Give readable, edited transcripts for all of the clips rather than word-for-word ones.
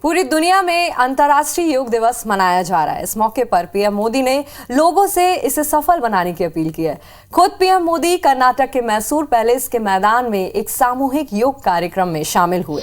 पूरी दुनिया में अंतर्राष्ट्रीय योग दिवस मनाया जा रहा है। इस मौके पर पीएम मोदी ने लोगों से इसे सफल बनाने की अपील की है। खुद पीएम मोदी कर्नाटक के मैसूर पैलेस के मैदान में एक सामूहिक योग कार्यक्रम में शामिल हुए।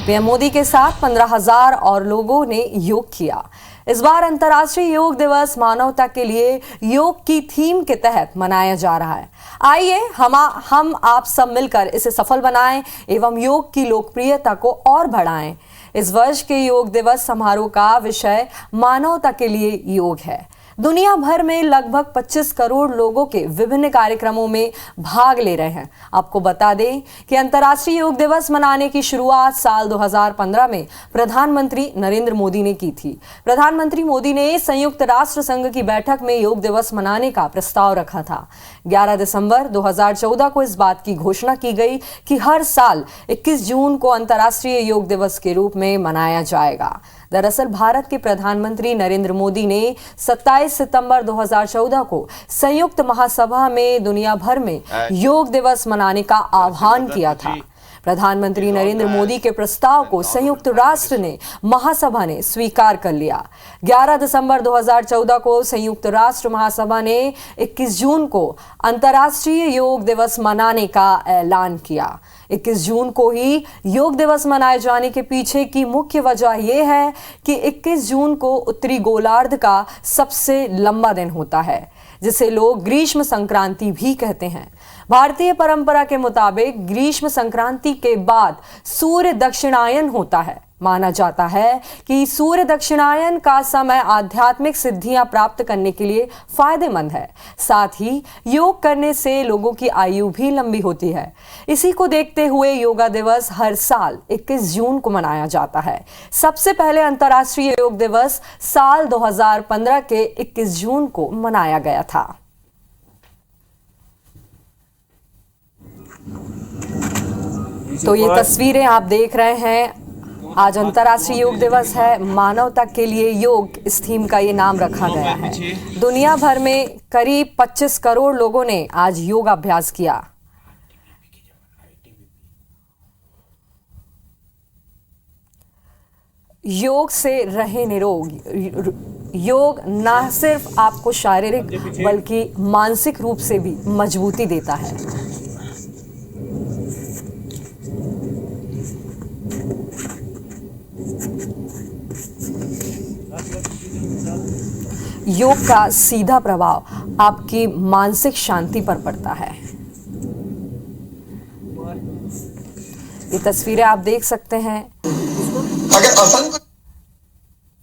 पीएम मोदी के साथ 15,000 और लोगों ने योग किया। इस बार अंतर्राष्ट्रीय योग दिवस मानवता के लिए योग की थीम के तहत मनाया जा रहा है। आइए हम आप सब मिलकर इसे सफल बनाएं एवं योग की लोकप्रियता को और बढ़ाएं। इस वर्ष के योग दिवस समारोह का विषय मानवता के लिए योग है। दुनिया भर में लगभग 25 करोड़ लोगों के विभिन्न कार्यक्रमों में भाग ले रहे हैं। आपको बता दें कि अंतर्राष्ट्रीय योग दिवस मनाने की शुरुआत साल 2015 में प्रधानमंत्री नरेंद्र मोदी ने की थी। प्रधानमंत्री मोदी ने संयुक्त राष्ट्र संघ की बैठक में योग दिवस मनाने का प्रस्ताव रखा था। 11 दिसंबर 2014 को इस बात की घोषणा की गई कि हर साल 21 जून को अंतर्राष्ट्रीय योग दिवस के रूप में मनाया जाएगा। दरअसल भारत के प्रधानमंत्री नरेंद्र मोदी ने 27 सितंबर 2014 को संयुक्त महासभा में दुनिया भर में योग दिवस मनाने का आह्वान किया था। प्रधानमंत्री नरेंद्र मोदी के प्रस्ताव को संयुक्त राष्ट्र ने महासभा ने स्वीकार कर लिया। 11 दिसंबर 2014 को संयुक्त राष्ट्र महासभा ने 21 जून को अंतर्राष्ट्रीय योग दिवस मनाने का ऐलान किया। 21 जून को ही योग दिवस मनाए जाने के पीछे की मुख्य वजह यह है कि 21 जून को उत्तरी गोलार्ध का सबसे लंबा दिन होता है, जिसे लोग ग्रीष्म संक्रांति भी कहते हैं। भारतीय परंपरा के मुताबिक ग्रीष्म संक्रांति के बाद सूर्य दक्षिणायन होता है। माना जाता है कि सूर्य दक्षिणायन का समय आध्यात्मिक सिद्धियां प्राप्त करने के लिए फायदेमंद है। साथ ही योग करने से लोगों की आयु भी लंबी होती है। इसी को देखते हुए योगा दिवस हर साल 21 जून को मनाया जाता है। सबसे पहले अंतर्राष्ट्रीय योग दिवस साल 2015 के 21 जून को मनाया गया था। तो ये तस्वीरें आप देख रहे हैं। आज अंतर्राष्ट्रीय योग दिवस है। मानवता के लिए योग, इस थीम का ये नाम रखा गया है। दुनिया भर में करीब 25 करोड़ लोगों ने आज योग अभ्यास किया। योग से रहे निरोग। योग न सिर्फ आपको शारीरिक बल्कि मानसिक रूप से भी मजबूती देता है। योग का सीधा प्रभाव आपकी मानसिक शांति पर पड़ता है। ये तस्वीरें आप देख सकते हैं।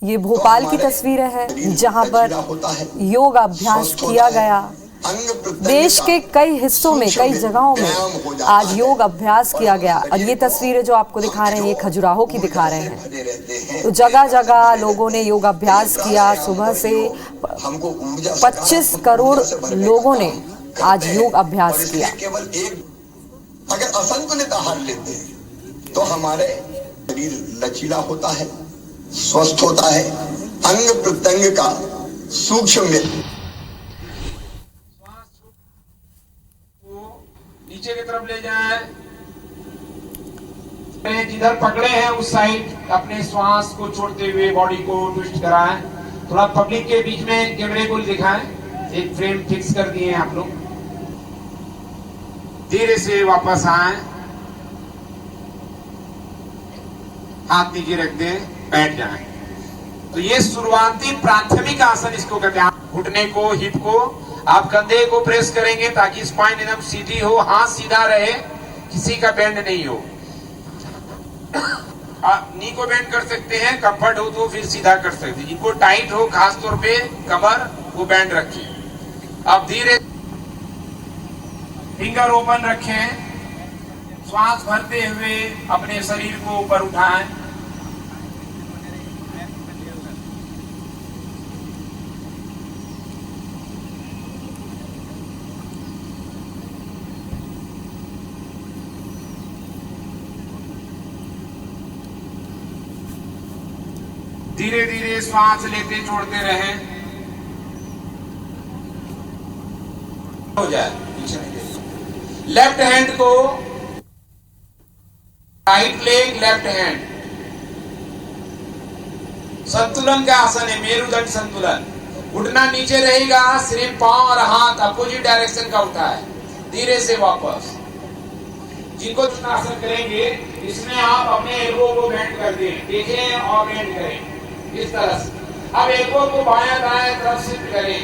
ये भोपाल की तस्वीरें हैं जहां पर योग अभ्यास किया गया। देश के कई हिस्सों में, कई जगहों में आज योग अभ्यास किया गया। और ये तस्वीरें जो आपको दिखा रहे हैं, ये खजुराहो की दिखा रहे हैं। तो जगह जगह लोगों ने योग अभ्यास किया। सुबह से 25 करोड़ लोगों ने आज योग अभ्यास किया। अगर असंतुलित आहार लेते हैं तो हमारे शरीर लचीला होता है, स्वस्थ होता है, अंग प्रत्यंग का सूक्ष्म नीचे की तरफ ले जाए। जिधर पकड़े हैं उस साइड अपने श्वास को छोड़ते हुए बॉडी को ट्विस्ट कराएं। थोड़ा पब्लिक के बीच में कैमरे को दिखाएं। एक फ्रेम फिक्स कर दिए हैं आप लोग। धीरे से वापस आए, हाथ नीचे रख दें, बैठ जाएं। तो ये शुरुआती प्राथमिक आसन इसको कहते हैं। घुटने को, हिप को, आप कंधे को प्रेस करेंगे ताकि स्पाइन एकदम सीधी हो, हाथ सीधा रहे, किसी का बेंड नहीं हो। आप नी को बेंड कर सकते हैं, कंफर्ट हो तो फिर सीधा कर सकते हैं। जिनको टाइट हो खास तौर पे कमर, वो बेंड रखिए। अब धीरे फिंगर ओपन रखें, श्वास भरते हुए अपने शरीर को ऊपर उठाएं। धीरे धीरे श्वास लेते छोड़ते रहें। हो जाए लेफ्ट हैंड को, राइट लेग, लेफ्ट हैंड, संतुलन का आसन है, मेरुदंड संतुलन। घुटना नीचे रहेगा, सिर्फ पांव और हाथ अपोजिट डायरेक्शन का उठा है, धीरे से वापस। जिनको आसन करेंगे इसमें आप अपने एल्बो को बेंड कर दें, देखें और बेंड करें इस तरह से। अब एल्बो को बायां दाएं तरफ शिफ्ट करें।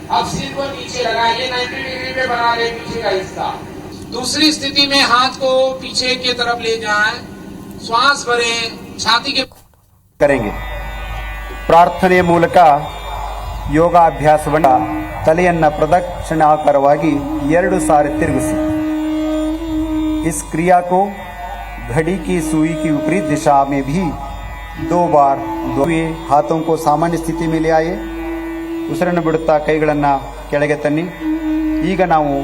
अब सिर को नीचे लगाइए, 90 डिग्री पे बना ले पीछे का हिस्सा। दूसरी स्थिति में हाथ को पीछे की तरफ ले जाएं, श्वास भरें, छाती के करेंगे। ಪ್ರಾರ್ಥನೆ ಮೂಲಕ ಯೋಗಾಭ್ಯಾಸವನ್ನು ತಲೆಯನ್ನು ಪ್ರದಕ್ಷಿಣಾಕಾರವಾಗಿ 2 ಸಾರಿ ತಿರುಗಿಸಿ। इस क्रिया को घड़ी की सुई की विपरीत दिशा में भी 2 ಬಾರ್ हुए हाथों को सामान्य स्थिति में ले आए। ಉಸಿರನ್ನು ಬಿಡುತ್ತಾ ಕೈಗಳನ್ನು ಕೆಳಗೆ ತನ್ನಿ। ಈಗ ನಾವು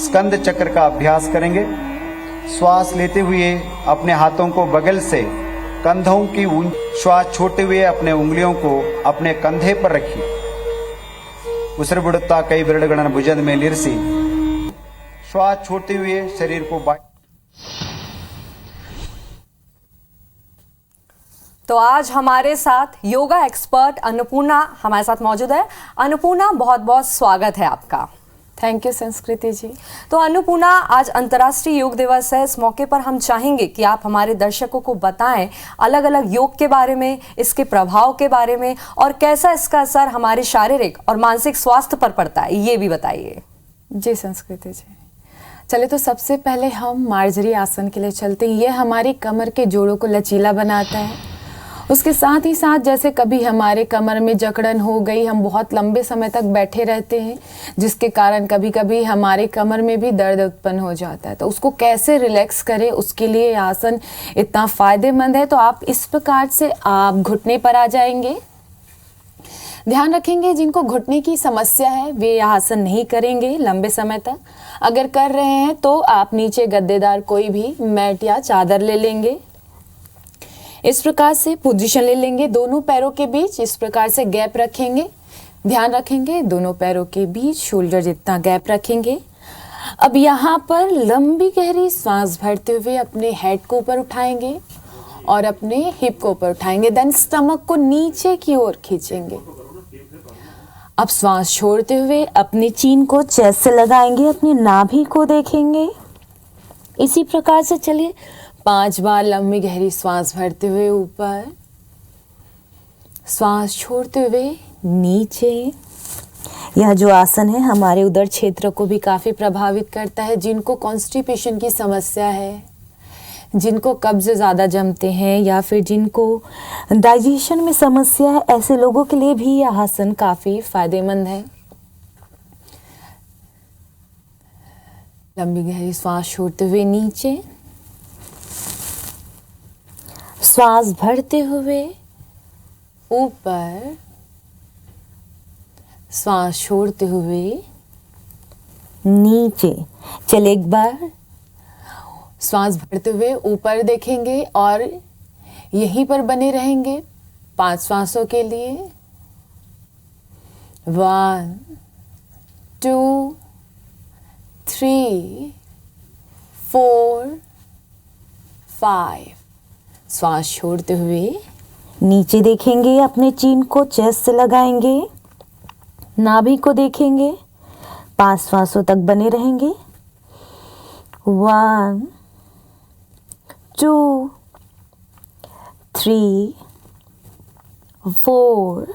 स्कंद चक्र का अभ्यास करेंगे। श्वास लेते हुए अपने हाथों को बगल से कंधों की श्वास छोड़ते हुए अपने उंगलियों को अपने कंधे पर रखिए। उसिರು ಬಿಡುತ್ತಾ ಕೈ ಬೆರಳುಗಳನ್ನು ಭುಜದ ಮೇಲೆ ಇರಿಸಿ। श्वास छोड़ते हुए शरीर को तो आज हमारे साथ योगा एक्सपर्ट अन्नपूर्णा हमारे साथ मौजूद है। अन्नपूर्णा, बहुत बहुत स्वागत है आपका। थैंक यू संस्कृति जी। तो अन्नपूर्णा, आज अंतर्राष्ट्रीय योग दिवस है। इस मौके पर हम चाहेंगे कि आप हमारे दर्शकों को बताएं अलग अलग योग के बारे में, इसके प्रभाव के बारे में और कैसा इसका असर हमारे शारीरिक और मानसिक स्वास्थ्य पर पड़ता है, ये भी बताइए। जी संस्कृति जी, चले तो सबसे पहले हम मार्जरी आसन के लिए चलते हैं। ये हमारी कमर के जोड़ों को लचीला बनाता है। उसके साथ ही साथ जैसे कभी हमारे कमर में जकड़न हो गई, हम बहुत लंबे समय तक बैठे रहते हैं जिसके कारण कभी कभी हमारे कमर में भी दर्द उत्पन्न हो जाता है, तो उसको कैसे रिलैक्स करें उसके लिए आसन इतना फ़ायदेमंद है। तो आप इस प्रकार से आप घुटने पर आ जाएंगे। ध्यान रखेंगे जिनको घुटने की समस्या है वे यह आसन नहीं करेंगे लंबे समय तक। अगर कर रहे हैं तो आप नीचे गद्देदार कोई भी मैट या चादर ले लेंगे। इस प्रकार से पोजीशन ले लेंगे, दोनों पैरों के बीच इस प्रकार से गैप रखेंगे। ध्यान रखेंगे दोनों पैरों के बीच शोल्डर जितना गैप रखेंगे। अब यहाँ पर लंबी गहरी सांस भरते हुए अपने हेड को ऊपर उठाएंगे और अपने हिप को ऊपर उठाएंगे। देन स्टमक को नीचे की ओर खींचेंगे। अब श्वास छोड़ते हुए अपनी चीन को चेस्ट से लगाएंगे, अपनी नाभि को देखेंगे। इसी प्रकार से चलिए 5 बार लंबी गहरी श्वास भरते हुए ऊपर, श्वास छोड़ते हुए नीचे। यह जो आसन है हमारे उदर क्षेत्र को भी काफ़ी प्रभावित करता है। जिनको कॉन्स्टिपेशन की समस्या है, जिनको कब्ज ज़्यादा जमते हैं या फिर जिनको डाइजेशन में समस्या है, ऐसे लोगों के लिए भी यह आसन काफ़ी फायदेमंद है। लंबी गहरी श्वास छोड़ते हुए नीचे, श्वास भरते हुए ऊपर, श्वास छोड़ते हुए नीचे। चलिए एक बार श्वास भरते हुए ऊपर देखेंगे और यहीं पर बने रहेंगे 5 श्वासों के लिए। 1 2 3 4 5। श्वास छोड़ते हुए नीचे देखेंगे, अपने चीन को चेस्ट से लगाएंगे, नाभि को देखेंगे, 5 श्वासों तक बने रहेंगे। 1 2 3 4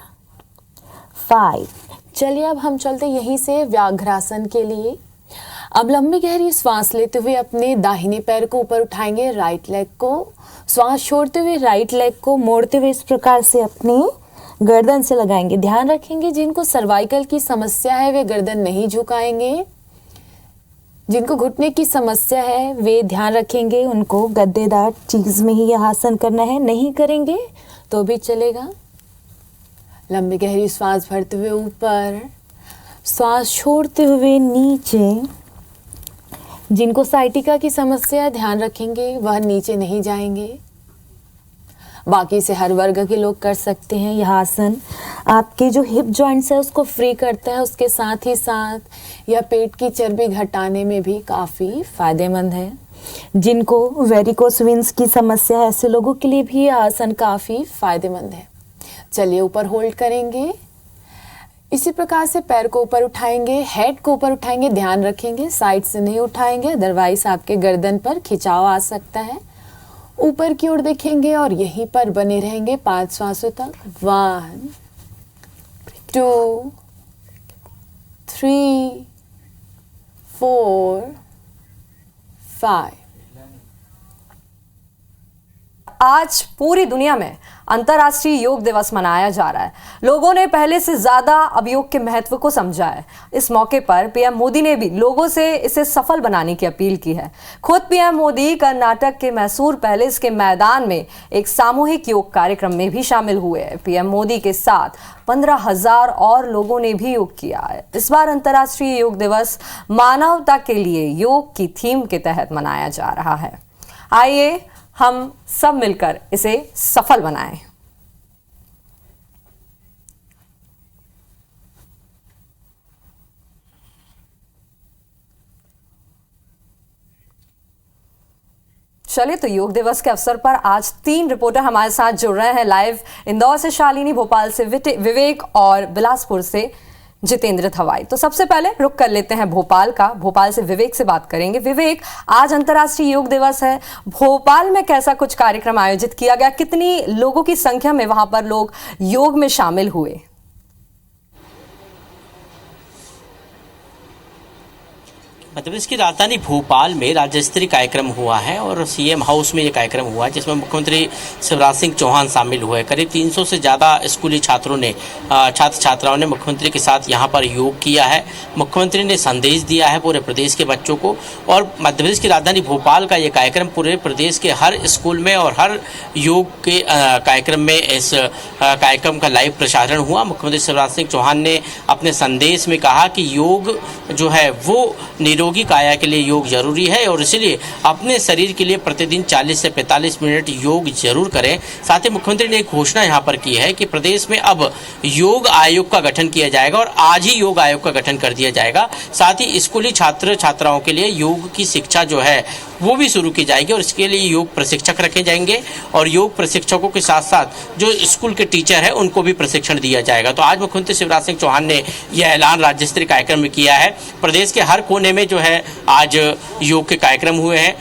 5। चलिए अब हम चलते यहीं से व्याघ्रासन के लिए। अब लंबी गहरी श्वास लेते हुए अपने दाहिने पैर को ऊपर उठाएंगे, राइट लेग को। श्वास छोड़ते हुए राइट लेग को मोड़ते हुए इस प्रकार से अपनी गर्दन से लगाएंगे। ध्यान रखेंगे जिनको सर्वाइकल की समस्या है वे गर्दन नहीं झुकाएंगे। जिनको घुटने की समस्या है वे ध्यान रखेंगे उनको गद्देदार चीज़ में ही यह आसन करना है, नहीं करेंगे तो भी चलेगा। लंबी गहरी श्वास भरते हुए ऊपर, श्वास छोड़ते हुए नीचे। जिनको साइटिका की समस्या है ध्यान रखेंगे वह नीचे नहीं जाएंगे। बाकी से हर वर्ग के लोग कर सकते हैं। यह आसन आपके जो हिप जॉइंट्स है उसको फ्री करता है, उसके साथ ही साथ यह पेट की चर्बी घटाने में भी काफ़ी फायदेमंद है। जिनको वेरिकोस वेन्स की समस्या है ऐसे लोगों के लिए भी यह आसन काफ़ी फायदेमंद है। चलिए ऊपर होल्ड करेंगे। इसी प्रकार से पैर को ऊपर उठाएंगे, हेड को ऊपर उठाएंगे, ध्यान रखेंगे साइड से नहीं उठाएंगे, अदरवाइज आपके गर्दन पर खिंचाव आ सकता है। ऊपर की ओर देखेंगे और यहीं पर बने रहेंगे 5 श्वासों तक। 1 2 3 4 5। आज पूरी दुनिया में अंतर्राष्ट्रीय योग दिवस मनाया जा रहा है। लोगों ने पहले से ज्यादा अब योग के महत्व को समझा है। इस मौके पर पीएम मोदी ने भी लोगों से इसे सफल बनाने की अपील की है। खुद पीएम मोदी कर्नाटक के मैसूर पैलेस के मैदान में एक सामूहिक योग कार्यक्रम में भी शामिल हुए। पीएम मोदी के साथ 15,000 और लोगों ने भी योग किया है। इस बार अंतर्राष्ट्रीय योग दिवस मानवता के लिए योग की थीम के तहत मनाया जा रहा है। आइए हम सब मिलकर इसे सफल बनाएं। चलिए तो योग दिवस के अवसर पर आज 3 रिपोर्टर हमारे साथ जुड़ रहे हैं लाइव। इंदौर से शालिनी, भोपाल से विवेक और बिलासपुर से जितेंद्र थवाई। तो सबसे पहले रुक कर लेते हैं भोपाल का। भोपाल से विवेक से बात करेंगे। विवेक, आज अंतर्राष्ट्रीय योग दिवस है, भोपाल में कैसा कुछ कार्यक्रम आयोजित किया गया? कितनी लोगों की संख्या में वहां पर लोग योग में शामिल हुए? मध्य प्रदेश की राजधानी भोपाल में राज्य स्तरीय कार्यक्रम हुआ है और सीएम हाउस में ये कार्यक्रम हुआ है, जिसमें मुख्यमंत्री शिवराज सिंह चौहान शामिल हुए। करीब 300 से ज़्यादा स्कूली छात्रों ने छात्र छात्राओं ने मुख्यमंत्री के साथ यहाँ पर योग किया है। मुख्यमंत्री ने संदेश दिया है पूरे प्रदेश के बच्चों को। और मध्य प्रदेश की राजधानी भोपाल का ये कार्यक्रम पूरे प्रदेश के हर स्कूल में और हर योग के कार्यक्रम में इस कार्यक्रम का लाइव प्रसारण हुआ। मुख्यमंत्री शिवराज सिंह चौहान ने अपने संदेश में कहा कि योग जो है वो निरोगी काया के लिए योग जरूरी है और इसलिए अपने शरीर के लिए प्रतिदिन 40 से 45 मिनट योग जरूर करें। साथ ही मुख्यमंत्री ने एक घोषणा यहाँ पर की है कि प्रदेश में अब योग आयोग का गठन किया जाएगा और आज ही योग आयोग का गठन कर दिया जाएगा। साथ ही स्कूली छात्र छात्राओं के लिए योग की शिक्षा जो है वो भी शुरू की जाएगी और इसके लिए योग प्रशिक्षक रखे जाएंगे और योग प्रशिक्षकों के साथ साथ जो स्कूल के टीचर है उनको भी प्रशिक्षण दिया जाएगा। तो आज मुख्यमंत्री शिवराज सिंह चौहान ने यह ऐलान राज्य स्तरीय कार्यक्रम में किया है। प्रदेश के हर कोने में जो है आज योग के कार्यक्रम हुए हैं।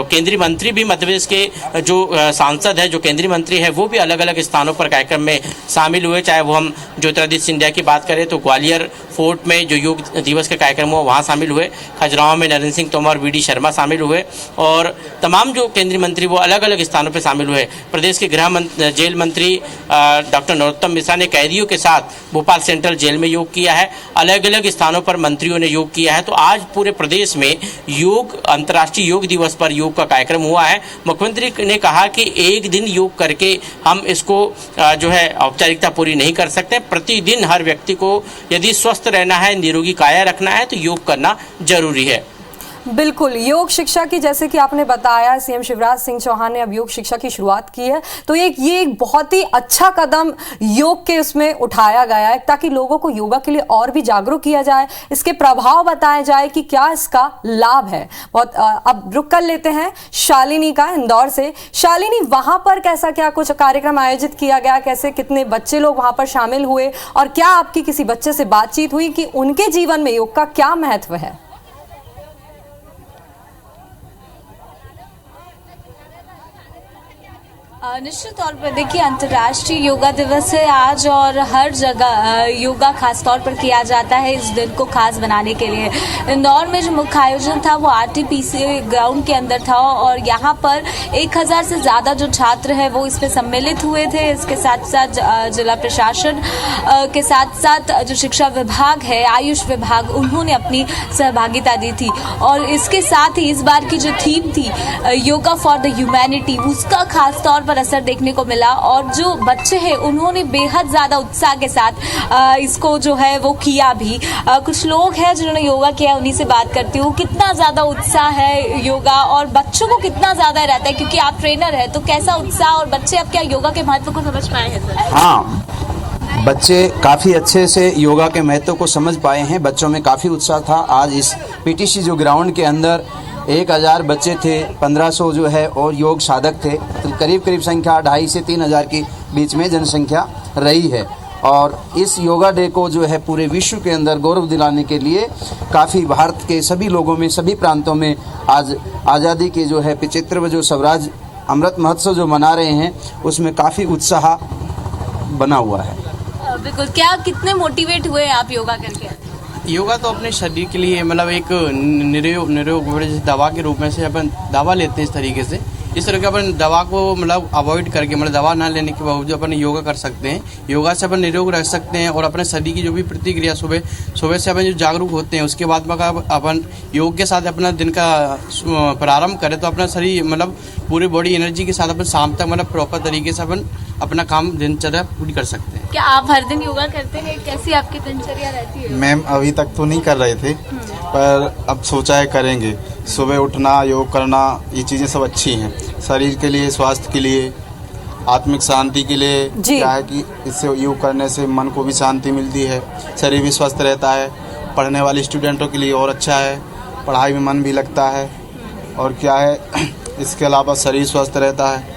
केंद्रीय मंत्री भी मध्य प्रदेश के जो सांसद है, जो केंद्रीय मंत्री है, वो भी अलग अलग स्थानों पर कार्यक्रम में शामिल हुए। चाहे वो हम ज्योतिरादित्य सिंधिया की बात करें तो ग्वालियर फोर्ट में जो योग दिवस का कार्यक्रम हुआ वहाँ शामिल हुए। खजुराहो में नरेंद्र सिंह तोमर, वी डी शर्मा शामिल हुए और तमाम जो केंद्रीय मंत्री वो अलग अलग स्थानों पर शामिल हुए। प्रदेश के जेल मंत्री डॉक्टर नरोत्तम मिश्रा ने कैदियों के साथ भोपाल सेंट्रल जेल में योग किया है। अलग अलग स्थानों पर मंत्रियों ने योग किया है। तो आज पूरे प्रदेश में योग अंतर्राष्ट्रीय योग दिवस पर योग का कार्यक्रम हुआ है। मुख्यमंत्री ने कहा कि एक दिन योग करके हम इसको जो है औपचारिकता पूरी नहीं कर सकते। प्रतिदिन हर व्यक्ति को यदि स्वस्थ रहना है, निरोगी काया रखना है तो योग करना जरूरी है। बिल्कुल, योग शिक्षा की जैसे कि आपने बताया, सीएम शिवराज सिंह चौहान ने अब योग शिक्षा की शुरुआत की है। तो ये एक बहुत ही अच्छा कदम योग के उसमें उठाया गया है ताकि लोगों को योगा के लिए और भी जागरूक किया जाए, इसके प्रभाव बताया जाए कि क्या इसका लाभ है। बहुत अब रुक कर लेते हैं शालिनी का, इंदौर से। शालिनी, वहां पर कैसा क्या कुछ कार्यक्रम आयोजित किया गया? कैसे कितने बच्चे लोग वहां पर शामिल हुए और क्या आपकी किसी बच्चे से बातचीत हुई कि उनके जीवन में योग का क्या महत्व है? निश्चित तौर पर देखिए, अंतर्राष्ट्रीय योगा दिवस है आज और हर जगह योगा खास तौर पर किया जाता है इस दिन को खास बनाने के लिए। इंदौर में जो मुख्य आयोजन था वो आरटीपीसी ग्राउंड के अंदर था और यहाँ पर 1000 से ज़्यादा जो छात्र हैं वो इसमें सम्मिलित हुए थे। इसके साथ साथ जिला प्रशासन के साथ साथ जो शिक्षा विभाग है, आयुष विभाग, उन्होंने अपनी सहभागिता दी थी। और इसके साथ ही इस बार की जो थीम थी योगा फॉर द ह्यूमैनिटी, उसका खास तौर पर असर देखने को मिला और जो बच्चे हैं उन्होंने बेहद ज़्यादा उत्साह के साथ इसको जो है वो किया भी। कुछ लोग हैं जिन्होंने योगा किया, उन्हीं से बात करती हूँ। कितना ज़्यादा उत्साह है योगा और बच्चों को कितना ज़्यादा रहता है, क्योंकि आप ट्रेनर हैं, तो कैसा उत्साह और बच्चे अब क्या योगा के महत्व को समझ पाए हैं सर? हाँ, बच्चे काफ़ी अच्छे से योगा के महत्व को समझ पाए हैं। बच्चों में काफ़ी उत्साह था। आज इस पीटीसी जो ग्राउंड के अंदर 1000 बच्चे थे, 1500 जो है और योग साधक थे, तो करीब संख्या 2500 से 3000 की बीच में जनसंख्या रही है। और इस योगा डे को जो है पूरे विश्व के अंदर गौरव दिलाने के लिए काफ़ी भारत के सभी लोगों में, सभी प्रांतों में आज आज़ादी के जो है 75वें जो स्वराज अमृत महोत्सव जो मना रहे हैं उसमें काफ़ी उत्साह बना हुआ है। बिल्कुल। क्या कितने मोटिवेट हुए आप योगा करके? योगा तो अपने शरीर के लिए मतलब एक निरोग जैसे दवा के रूप में से अपन दवा लेते हैं, इस तरीके से इस तरह के अपन दवा को मतलब अवॉइड करके मतलब दवा ना लेने के बावजूद अपन योगा कर सकते हैं। योगा से अपन निरोग रह सकते हैं और अपने शरीर की जो भी प्रतिक्रिया सुबह से अपन जो जागरूक होते हैं उसके बाद में अपन योग के साथ अपना दिन का प्रारंभ करें तो अपना शरीर मतलब पूरी बॉडी एनर्जी के साथ अपन शाम तक मतलब प्रॉपर तरीके से अपन अपना काम दिनचर्या पूरी कर सकते हैं। क्या आप हर दिन योगा करते हैं? कैसी आपकी दिनचर्या रहती है? मैम अभी तक तो नहीं कर रहे थे पर अब सोचा है करेंगे। सुबह उठना, योग करना, ये चीज़ें सब अच्छी हैं शरीर के लिए, स्वास्थ्य के लिए, आत्मिक शांति के लिए। क्या है कि इससे योग करने से मन को भी शांति मिलती है, शरीर भी स्वस्थ रहता है। पढ़ने वाले स्टूडेंटों के लिए और अच्छा है, पढ़ाई में मन भी लगता है। और क्या है इसके अलावा शरीर स्वस्थ रहता है,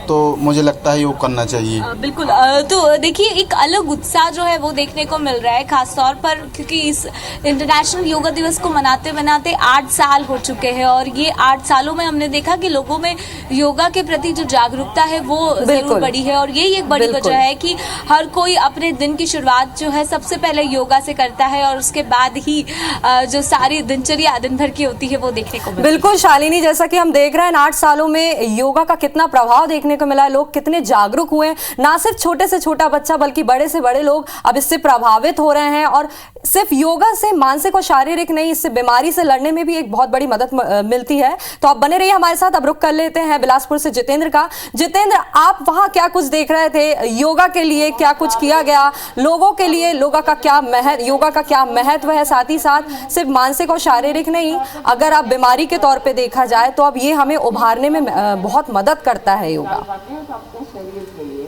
तो मुझे लगता है योग करना चाहिए। बिल्कुल। तो देखिए एक अलग उत्साह जो है वो देखने को मिल रहा है, खासतौर पर क्योंकि इस इंटरनेशनल योगा दिवस को मनाते मनाते 8 साल हो चुके हैं और ये 8 सालों में हमने देखा कि लोगों में योगा के प्रति जो जागरूकता है वो जरूर बढ़ी है। और यही एक बड़ी वजह है कि हर कोई अपने दिन की शुरुआत जो है सबसे पहले योगा से करता है और उसके बाद ही जो सारी दिनचर्या दिन भर की होती है वो देखने को मिलती है। बिल्कुल शालिनी, जैसा कि हम देख रहे हैं 8 सालों में योगा का कितना प्रभाव देखने को मिला है, लोग कितने जागरूक हुए हैं। ना सिर्फ छोटे से छोटा बच्चा बल्कि बड़े से बड़े लोग अब इससे प्रभावित हो रहे हैं। और सिर्फ योगा से मानसिक और शारीरिक नहीं, इससे बीमारी से लड़ने में भी एक बहुत बड़ी मदद मिलती है। तो आप बने रहिए हमारे साथ। अब रुक कर लेते हैं बिलासपुर से जितेंद्र का। जितेंद्र, आप वहां क्या कुछ देख रहे थे? योगा के लिए क्या कुछ किया गया? लोगों के लिए योगा का क्या महत्व है? साथ ही साथ सिर्फ मानसिक और शारीरिक नहीं, अगर आप बीमारी के तौर पे देखा जाए तो अब ये हमें उभारने में बहुत मदद करता है योगा। अपने शरीर के लिए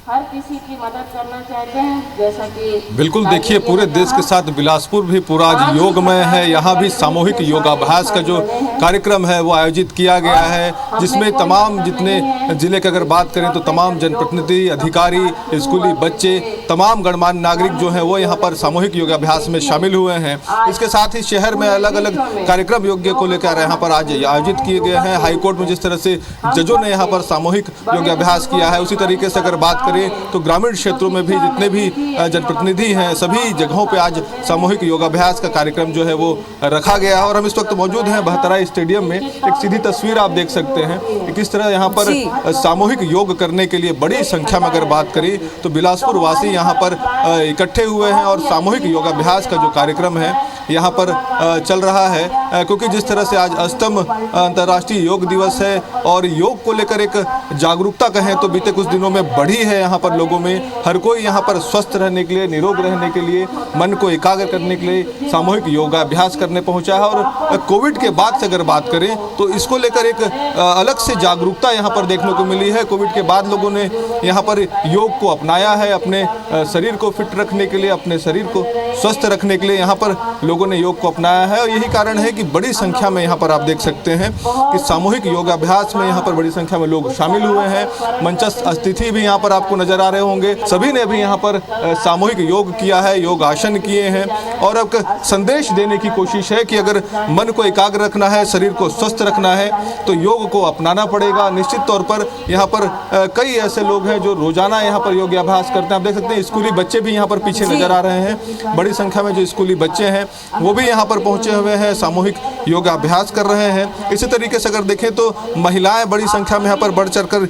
हर किसी की मदद करना चाहते हैं, जैसा कि बिल्कुल। देखिए पूरे देश के साथ बिलासपुर भी पूरा आज योगमय है। यहाँ भी सामूहिक योगाभ्यास का जो कार्यक्रम है वो आयोजित किया गया है, जिसमें तमाम जितने जिले की अगर बात करें तो तमाम जनप्रतिनिधि, अधिकारी, स्कूली बच्चे, तमाम गणमान्य नागरिक जो हैं वो यहाँ पर सामूहिक योगाभ्यास में शामिल हुए हैं। इसके साथ ही शहर में अलग अलग कार्यक्रम योग को लेकर यहाँ पर आज आयोजित किए गए हैं। हाईकोर्ट में जिस तरह से जजों ने यहाँ पर सामूहिक योगाभ्यास किया है, उसी तरीके से अगर बात करें तो ग्रामीण क्षेत्रों में भी जितने भी जनप्रतिनिधि हैं सभी जगहों पे आज सामूहिक योगाभ्यास का कार्यक्रम जो है वो रखा गया है। और हम इस वक्त मौजूद हैं बहतराई स्टेडियम में। एक सीधी तस्वीर आप देख सकते हैं कि किस तरह यहाँ पर सामूहिक योग करने के लिए बड़ी संख्या में अगर बात करें तो बिलासपुर वासी यहाँ पर इकट्ठे हुए हैं और सामूहिक योगाभ्यास का जो कार्यक्रम है यहाँ पर चल रहा है। क्योंकि जिस तरह से आज 8वां अंतर्राष्ट्रीय योग दिवस है और योग को लेकर एक जागरूकता कहें तो बीते कुछ दिनों में बढ़ी है यहाँ पर लोगों में। हर कोई यहाँ पर स्वस्थ रहने के लिए, निरोग रहने के लिए, मन को एकाग्र करने के लिए सामूहिक योगाभ्यास करने पहुँचा है। और कोविड के बाद से अगर बात करें तो इसको लेकर एक अलग से जागरूकता यहाँ पर देखने को मिली है। कोविड के बाद लोगों ने यहाँ पर योग को अपनाया है, अपने शरीर को फिट रखने के लिए, अपने शरीर को स्वस्थ रखने के लिए यहाँ पर लोगों ने योग को अपनाया है। और यही कारण है कि बड़ी संख्या में यहाँ पर आप देख सकते हैं कि सामूहिक योगाभ्यास में यहाँ पर बड़ी संख्या में लोग शामिल हुए हैं। मंचस्थ अतिथि भी यहाँ पर आपको नजर आ रहे होंगे। सभी ने भी यहाँ पर सामूहिक योग किया है, योग आसन किए हैं और अब संदेश देने की कोशिश है कि अगर मन को एकाग्र रखना है, शरीर को स्वस्थ रखना है तो योग को अपनाना पड़ेगा। निश्चित तौर पर यहाँ पर कई ऐसे लोग हैं जो रोजाना यहाँ पर योगाभ्यास करते हैं। आप देख सकते हैं स्कूली बच्चे भी यहाँ पर पीछे नजर आ रहे हैं। बड़ी संख्या में जो स्कूली बच्चे हैं वो भी यहाँ पर पहुँचे हुए हैं, सामूहिक योगाभ्यास कर रहे हैं। इसी तरीके से अगर देखें तो महिलाएं बड़ी संख्या में यहाँ पर बढ़ चढ़कर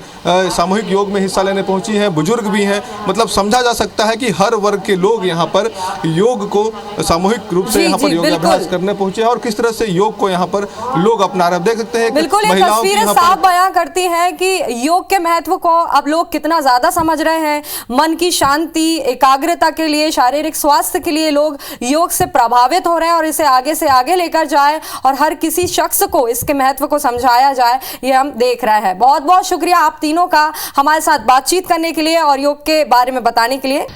सामूहिक योग में हिस्सा लेने पहुंची हैं, बुजुर्ग भी हैं। मतलब समझा जा सकता है कि हर वर्ग के लोग यहाँ पर योग को सामूहिक रूप से यहाँ पर योगाभ्यास करने पहुंचे हैं और किस तरह से योग को यहाँ पर लोग अपना रहे हैं। देख सकते हैं बिल्कुल ये तस्वीरें साफ बयां करती हैं कि योग के महत्व को अब लोग कितना ज्यादा समझ रहे हैं। मन की शांति, एकाग्रता के लिए, शारीरिक स्वास्थ्य के लिए लोग योग से प्रभावित हो रहे हैं और इसे आगे से आगे लेकर जाए और हर किसी शख्स को इसके महत्व को समझाया जाए, ये हम देख रहे हैं। बहुत बहुत शुक्रिया आप तीनों का हमारे साथ बातचीत करने के लिए और योग के बारे में बताने के लिए।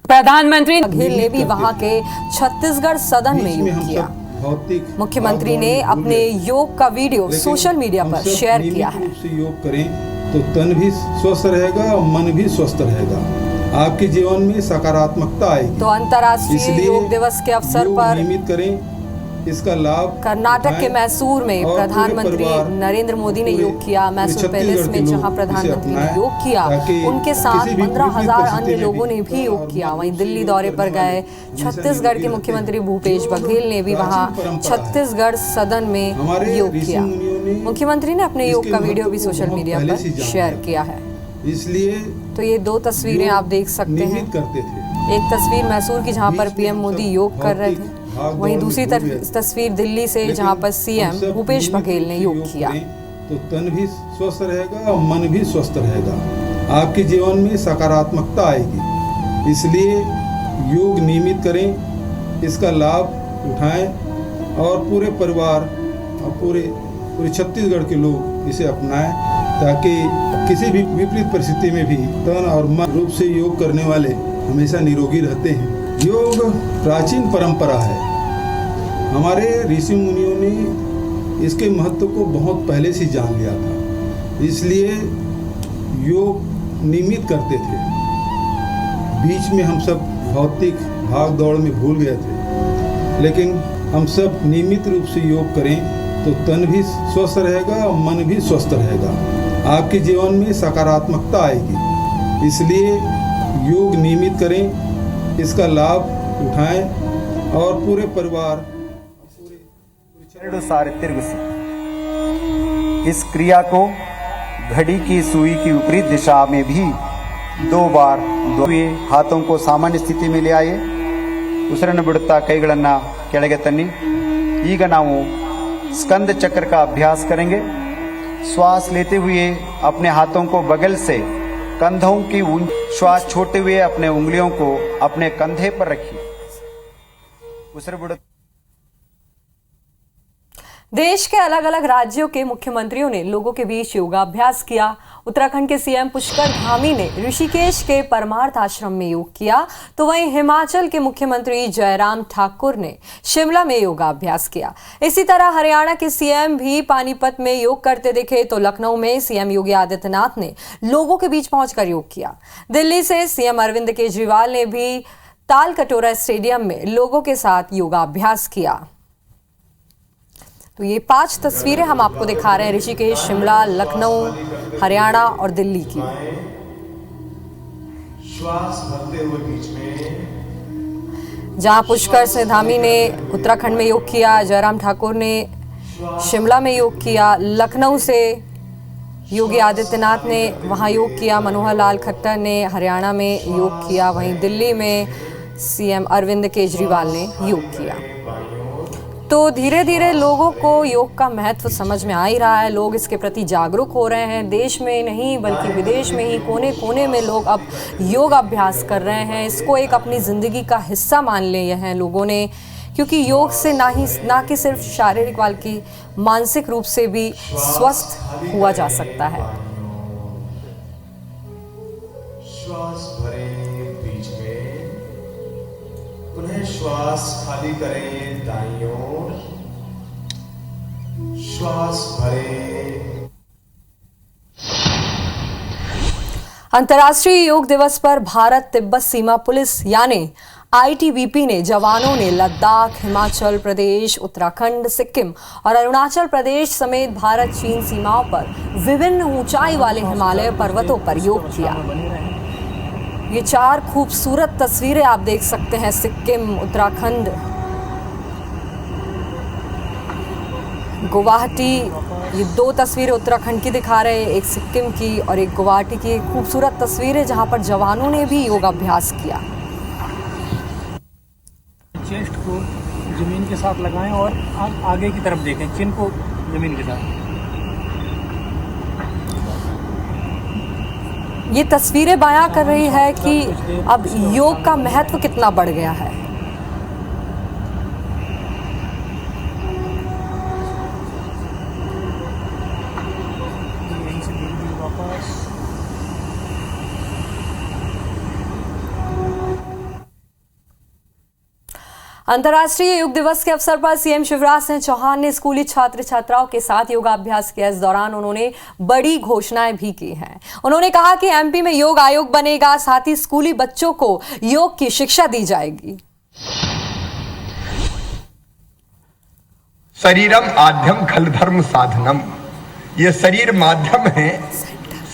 प्रधानमंत्री बघेल ने भी वहां के छत्तीसगढ़ सदन में योग किया। भौतिक मुख्यमंत्री ने अपने योग का वीडियो सोशल मीडिया पर शेयर किया है। रूप से योग करें तो तन भी स्वस्थ रहेगा और मन भी स्वस्थ रहेगा। आपके जीवन में सकारात्मकता आएगी। तो अंतर्राष्ट्रीय योग दिवस के अवसर पर नियमित करें, इसका लाभ कर्नाटक के मैसूर में प्रधानमंत्री नरेंद्र मोदी ने योग किया। मैसूर पैलेस में जहां प्रधानमंत्री ने योग किया, उनके साथ 15,000 अन्य लोगों ने भी योग किया। वहीं दिल्ली दौरे पर गए छत्तीसगढ़ के मुख्यमंत्री भूपेश बघेल ने भी वहां छत्तीसगढ़ सदन में योग किया। मुख्यमंत्री ने अपने योग का वीडियो भी सोशल मीडिया पर शेयर किया है। इसलिए तो ये दो तस्वीरें आप देख सकते हैं। एक तस्वीर मैसूर की जहां पर पीएम मोदी योग कर रहे थे, वहीं दूसरी तस्वीर दिल्ली से जहां पर सीएम भूपेश बघेल ने योग किया। तो तन भी स्वस्थ रहेगा और मन भी स्वस्थ रहेगा। आपके जीवन में सकारात्मकता आएगी। इसलिए योग नियमित करें, इसका लाभ उठाएं और पूरे परिवार और पूरे छत्तीसगढ़ के लोग इसे अपनाएं, ताकि किसी भी विपरीत परिस्थिति में भी तन और मन रूप से योग करने वाले हमेशा निरोगी रहते हैं। योग प्राचीन परंपरा है। हमारे ऋषि मुनियों ने इसके महत्व को बहुत पहले से जान लिया था, इसलिए योग नियमित करते थे। बीच में हम सब भौतिक भाग दौड़ में भूल गए थे, लेकिन हम सब नियमित रूप से योग करें तो तन भी स्वस्थ रहेगा और मन भी स्वस्थ रहेगा। आपके जीवन में सकारात्मकता आएगी। इसलिए योग नियमित करें, इसका लाभ उठाएं और पूरे परिवार इस क्रिया को घड़ी की सुई की विपरीत दिशा में भी 2 बार हाथों को सामान्य स्थिति में ले आए। ಉಸಿರನ್ನು ಬಿಡುತ್ತಾ ಕೈಗಳನ್ನ ಕೆಳಗೆ ತನ್ನಿ। ಈಗ ನಾವು स्कंद चक्र का अभ्यास करेंगे। श्वास लेते हुए अपने हाथों को बगल से कंधों की श्वास छोड़ते हुए अपने उंगलियों को अपने कंधे पर रखिए। देश के अलग अलग राज्यों के मुख्यमंत्रियों ने लोगों के बीच योगाभ्यास किया। उत्तराखंड के सीएम पुष्कर धामी ने ऋषिकेश के परमार्थ आश्रम में योग किया, तो वहीं हिमाचल के मुख्यमंत्री जयराम ठाकुर ने शिमला में योगाभ्यास किया। इसी तरह हरियाणा के सीएम भी पानीपत में योग करते दिखे, तो लखनऊ में सीएम योगी आदित्यनाथ ने लोगों के बीच पहुंचकर योग किया। दिल्ली से सीएम अरविंद केजरीवाल ने भी तालकटोरा स्टेडियम में लोगों के साथ योगाभ्यास किया। तो ये 5 तस्वीरें हम आपको दिखा रहे हैं ऋषिकेश, शिमला, लखनऊ, हरियाणा और दिल्ली की। श्वास भरते हुए बीच में जहां पुष्कर सिंह धामी ने उत्तराखंड में योग किया, जयराम ठाकुर ने शिमला में योग किया, लखनऊ से योगी आदित्यनाथ ने वहां योग किया, मनोहर लाल खट्टर ने हरियाणा में योग किया, वहीं दिल्ली में सीएम अरविंद केजरीवाल ने योग किया। तो धीरे धीरे लोगों को योग का महत्व समझ में आ ही रहा है। लोग इसके प्रति जागरूक हो रहे हैं। देश में नहीं बल्कि विदेश में ही कोने कोने में लोग अब योग अभ्यास कर रहे हैं। इसको एक अपनी ज़िंदगी का हिस्सा मान लिए हैं लोगों ने, क्योंकि योग से ना कि सिर्फ शारीरिक बल्कि मानसिक रूप से भी स्वस्थ हुआ जा सकता है। श्वास भरें बीच में, पुनः श्वास खाली करें दाईं ओर, श्वास भरें। अंतर्राष्ट्रीय योग दिवस पर भारत तिब्बत सीमा पुलिस यानी आईटीबीपी ने जवानों ने लद्दाख, हिमाचल प्रदेश, उत्तराखंड, सिक्किम और अरुणाचल प्रदेश समेत भारत चीन सीमाओं पर विभिन्न ऊंचाई वाले हिमालय पर्वतों पर योग किया। ये 4 खूबसूरत तस्वीरें आप देख सकते हैं। सिक्किम, उत्तराखंड, गुवाहाटी, ये 2 तस्वीरें उत्तराखंड की दिखा रहे हैं, एक सिक्किम की और एक गुवाहाटी की। खूबसूरत तस्वीरें जहां पर जवानों ने भी योगाभ्यास किया। चेस्ट को जमीन के साथ लगाएं और आगे की तरफ देखें, चिन को जमीन के साथ। ये तस्वीरें बयां कर रही है कि अब योग का महत्व कितना बढ़ गया है। अंतर्राष्ट्रीय योग दिवस के अवसर पर सीएम शिवराज सिंह चौहान ने स्कूली छात्र छात्राओं के साथ योगाभ्यास किया। इस दौरान उन्होंने बड़ी घोषणाएं भी की हैं। उन्होंने कहा कि एमपी में योग आयोग बनेगा, साथ ही स्कूली बच्चों को योग की शिक्षा दी जाएगी। शरीरम आद्यम खल धर्म साधनम, ये शरीर माध्यम है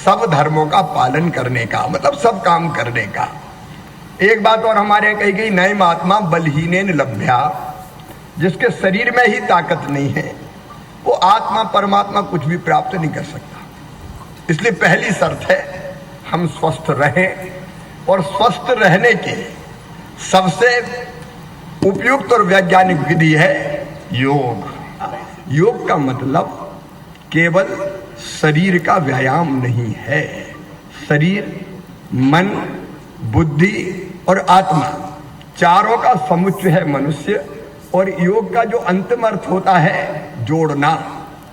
सब धर्मों का पालन करने का, मतलब सब काम करने का। एक बात और हमारे कही गई, नए महात्मा बलहीनेन लभ्या, जिसके शरीर में ही ताकत नहीं है वो आत्मा परमात्मा कुछ भी प्राप्त नहीं कर सकता। इसलिए पहली शर्त है हम स्वस्थ रहें, और स्वस्थ रहने की सबसे उपयुक्त और वैज्ञानिक विधि है योग। योग का मतलब केवल शरीर का व्यायाम नहीं है, शरीर, मन, बुद्धि और आत्मा चारों का समुच्चय है मनुष्य। और योग का जो अंतिम अर्थ होता है जोड़ना,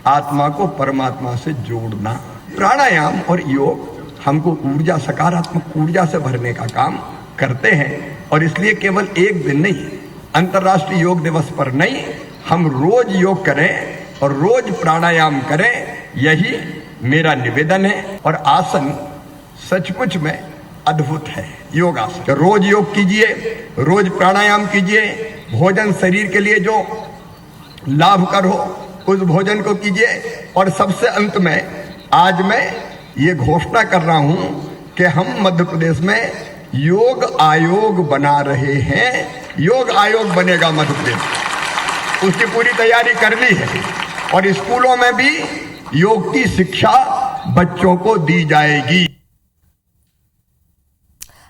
आत्मा को परमात्मा से जोड़ना। प्राणायाम और योग हमको ऊर्जा, सकारात्मक ऊर्जा से भरने का काम करते हैं। और इसलिए केवल एक दिन नहीं, अंतर्राष्ट्रीय योग दिवस पर नहीं, हम रोज योग करें और रोज प्राणायाम करें, यही मेरा निवेदन है। और आसन सचमुच में अद्भुत है, योगासन। रोज योग कीजिए, रोज प्राणायाम कीजिए, भोजन शरीर के लिए जो लाभकर हो उस भोजन को कीजिए। और सबसे अंत में आज मैं ये घोषणा कर रहा हूं कि हम मध्य प्रदेश में योग आयोग बना रहे हैं। योग आयोग बनेगा मध्य प्रदेश, उसकी पूरी तैयारी कर ली है। और स्कूलों में भी योग की शिक्षा बच्चों को दी जाएगी।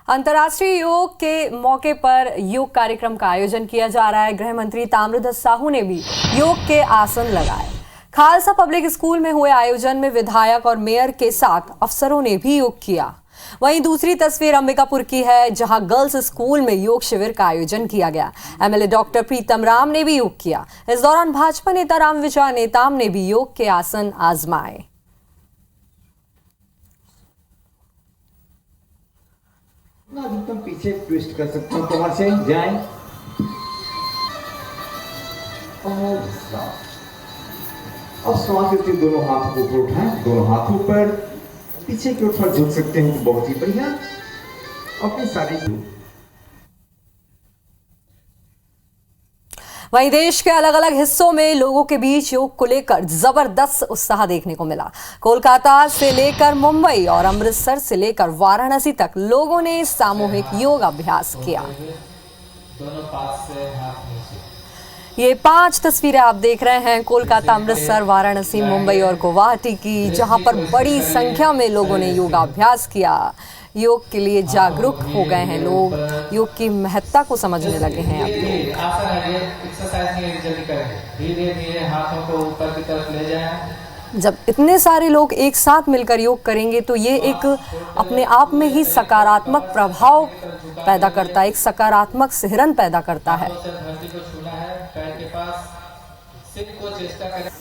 अंतर्राष्ट्रीय योग के मौके पर योग कार्यक्रम का आयोजन किया जा रहा है। गृह मंत्री ताम्रध्वज साहू ने भी योग के आसन लगाए। खालसा पब्लिक स्कूल में हुए आयोजन में विधायक और मेयर के साथ अफसरों ने भी योग किया। वहीं दूसरी तस्वीर अंबिकापुर की है, जहां गर्ल्स स्कूल में योग शिविर का आयोजन किया गया। एमएलए डॉक्टर प्रीतम राम ने भी योग किया। इस दौरान भाजपा नेता रामविचार नेताम ने भी योग के आसन आजमाए। अधिकतम पीछे ट्विस्ट कर सकते हो, कमर से जाएं और श्वास लेते दोनों हाथों को ऊपर उठाएं, दोनों हाथों पर पीछे की ओर झुक सकते हैं, तो बहुत ही बढ़िया। अपनी सारी वहीं देश के अलग अलग हिस्सों में लोगों के बीच योग को लेकर जबरदस्त उत्साह देखने को मिला। कोलकाता से लेकर मुंबई और अमृतसर से लेकर वाराणसी तक लोगों ने सामूहिक योग अभ्यास किया। ये 5 तस्वीरें आप देख रहे हैं कोलकाता, अमृतसर, वाराणसी, मुंबई और गुवाहाटी की, जहां पर बड़ी संख्या में लोगों ने योगाभ्यास किया। योग के लिए जागरूक हो गए हैं लोग, योग की महत्ता को समझने लगे हैं अब लोग। आसन है, एक्सरसाइज नहीं जल्दी करें, धीरे धीरे हाथों को ऊपर की तरफ ले जाएं। जब इतने सारे लोग एक साथ मिलकर योग करेंगे तो ये एक अपने आप में ही सकारात्मक प्रभाव पैदा करता है, एक सकारात्मक सिहरन पैदा करता है। धरती को छूना है, पैर के पास, सिर को चेष्टा करें।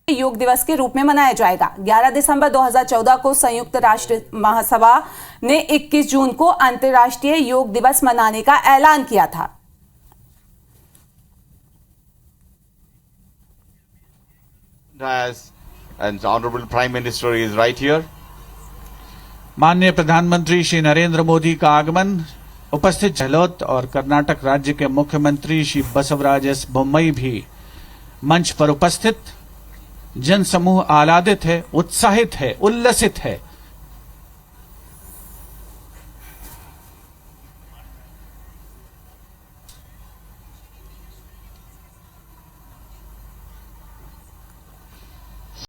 योग दिवस के रूप में मनाया जाएगा। 11 दिसंबर 2014 को संयुक्त राष्ट्र महासभा ने 21 जून को अंतर्राष्ट्रीय योग दिवस मनाने का ऐलान किया था। And Honorable Prime Minister is right here. माननीय प्रधानमंत्री श्री नरेंद्र मोदी का आगमन, उपस्थित गहलोत और कर्नाटक राज्य के मुख्यमंत्री श्री बसवराज एस बोम्मई भी मंच पर उपस्थित। जन समूह आह्लादित है, उत्साहित है, उल्लसित है।